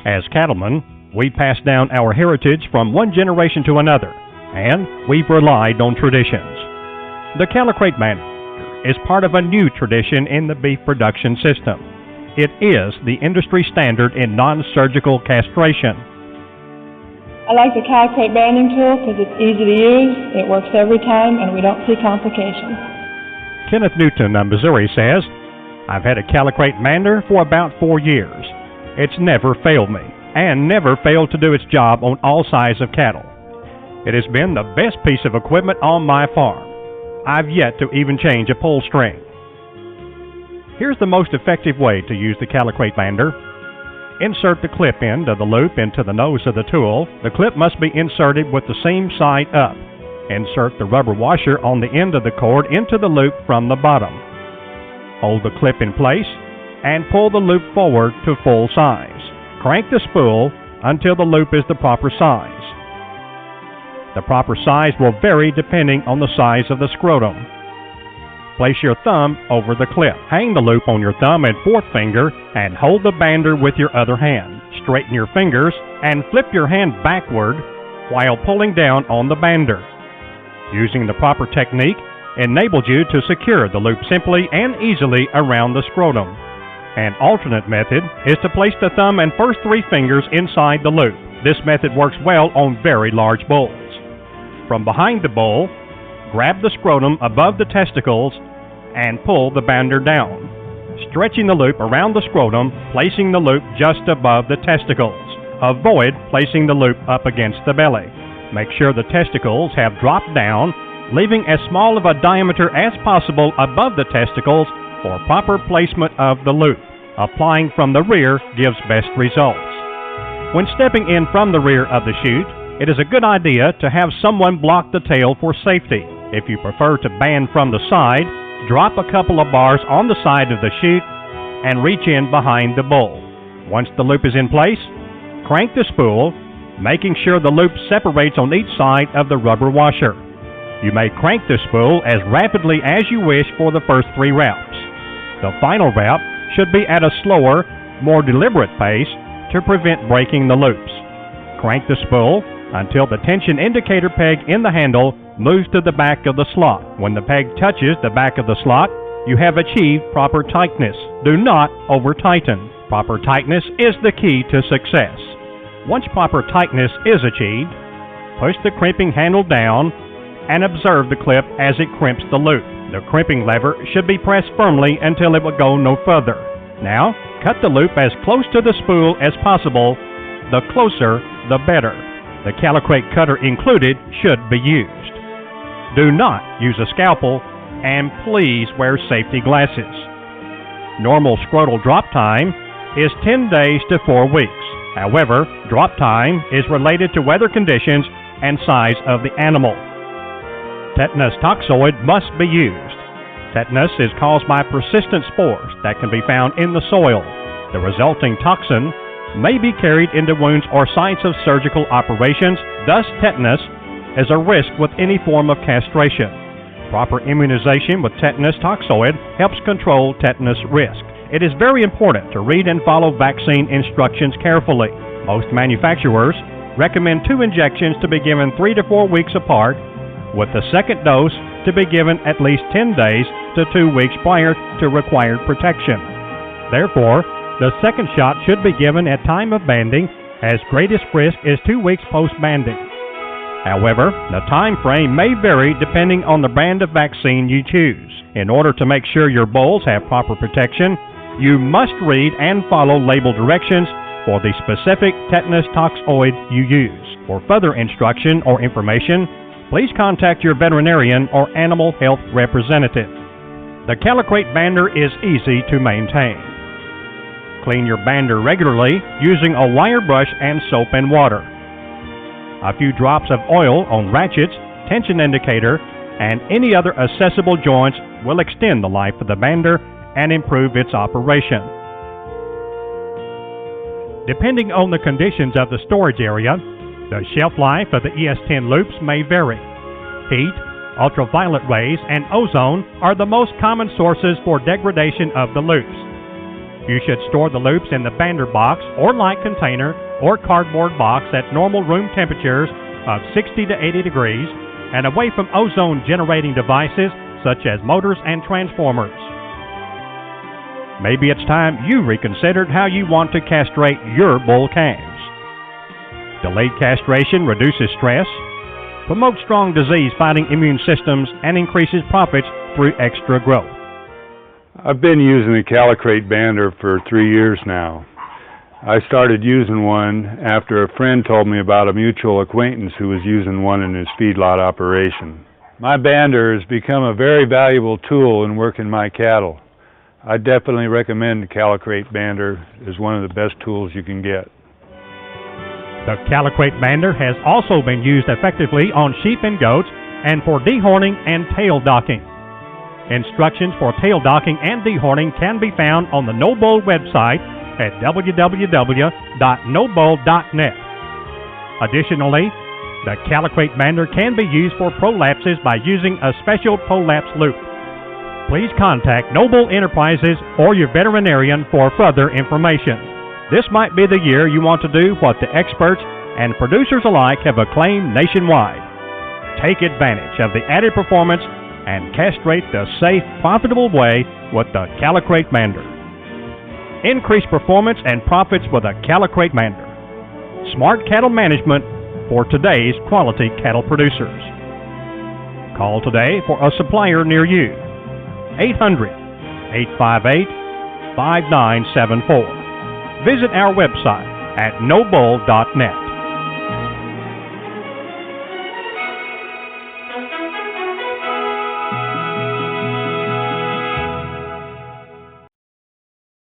As cattlemen, we pass down our heritage from one generation to another, and we've relied on traditions. The Callicrate Bander is part of a new tradition in the beef production system. It is the industry standard in non-surgical castration. I like the Callicrate banding tool because it's easy to use, it works every time, and we don't see complications. Kenneth Newton of Missouri says, "I've had a Callicrate Bander for about 4 years. It's never failed me, and never failed to do its job on all sizes of cattle. It has been the best piece of equipment on my farm. I've yet to even change a pull string." Here's the most effective way to use the Callicrate Bander. Insert the clip end of the loop into the nose of the tool. The clip must be inserted with the seam side up. Insert the rubber washer on the end of the cord into the loop from the bottom. Hold the clip in place and pull the loop forward to full size. Crank the spool until the loop is the proper size. The proper size will vary depending on the size of the scrotum. Place your thumb over the clip. Hang the loop on your thumb and fourth finger and hold the bander with your other hand. Straighten your fingers and flip your hand backward while pulling down on the bander. Using the proper technique enables you to secure the loop simply and easily around the scrotum. An alternate method is to place the thumb and first 3 fingers inside the loop. This method works well on very large bulls. From behind the bull, grab the scrotum above the testicles and pull the bander down, stretching the loop around the scrotum, placing the loop just above the testicles. Avoid placing the loop up against the belly. Make sure the testicles have dropped down, leaving as small of a diameter as possible above the testicles for proper placement of the loop. Applying from the rear gives best results. When stepping in from the rear of the chute, it is a good idea to have someone block the tail for safety. If you prefer to band from the side, drop a couple of bars on the side of the chute and reach in behind the bull. Once the loop is in place, crank the spool, making sure the loop separates on each side of the rubber washer. You may crank the spool as rapidly as you wish for the first 3 routes. The final route should be at a slower, more deliberate pace to prevent breaking the loops. Crank the spool until the tension indicator peg in the handle moves to the back of the slot. When the peg touches the back of the slot, you have achieved proper tightness. Do not over-tighten. Proper tightness is the key to success. Once proper tightness is achieved, push the crimping handle down and observe the clip as it crimps the loop. The crimping lever should be pressed firmly until it will go no further. Now, cut the loop as close to the spool as possible. The closer, the better. The Callicrate cutter included should be used. Do not use a scalpel, and please wear safety glasses. Normal scrotal drop time is 10 days to 4 weeks. However, drop time is related to weather conditions and size of the animal. Tetanus toxoid must be used. Tetanus is caused by persistent spores that can be found in the soil. The resulting toxin may be carried into wounds or sites of surgical operations. Thus, tetanus is a risk with any form of castration. Proper immunization with tetanus toxoid helps control tetanus risk. It is very important to read and follow vaccine instructions carefully. Most manufacturers recommend 2 injections to be given 3 to 4 weeks apart, with the second dose to be given at least 10 days to 2 weeks prior to required protection. Therefore, the second shot should be given at time of banding, as greatest risk is 2 weeks post-banding. However, the time frame may vary depending on the brand of vaccine you choose. In order to make sure your bulls have proper protection, you must read and follow label directions for the specific tetanus toxoid you use. For further instruction or information, please contact your veterinarian or animal health representative. The Callicrate Bander is easy to maintain. Clean your bander regularly using a wire brush and soap and water. A few drops of oil on ratchets, tension indicator, and any other accessible joints will extend the life of the bander and improve its operation. Depending on the conditions of the storage area, the shelf life of the ES10 loops may vary. Heat, ultraviolet rays, and ozone are the most common sources for degradation of the loops. You should store the loops in the bander box or light container or cardboard box at normal room temperatures of 60 to 80 degrees and away from ozone-generating devices such as motors and transformers. Maybe it's time you reconsidered how you want to castrate your bull calves. Delayed castration reduces stress, promotes strong disease-fighting immune systems, and increases profits through extra growth. I've been using the Callicrate Bander for 3 years now. I started using one after a friend told me about a mutual acquaintance who was using one in his feedlot operation. My bander has become a very valuable tool in working my cattle. I definitely recommend the Callicrate Bander as one of the best tools you can get. The Callicrate Bander has also been used effectively on sheep and goats and for dehorning and tail docking. Instructions for tail docking and dehorning can be found on the No Bull website at www.nobull.net. Additionally, the Callicrate Bander can be used for prolapses by using a special prolapse loop. Please contact No Bull Enterprises or your veterinarian for further information. This might be the year you want to do what the experts and producers alike have acclaimed nationwide. Take advantage of the added performance and castrate the safe, profitable way with the Callicrate Bander. Increase performance and profits with a Callicrate Bander. Smart cattle management for today's quality cattle producers. Call today for a supplier near you. 800-858-5974. Visit our website at nobull.net.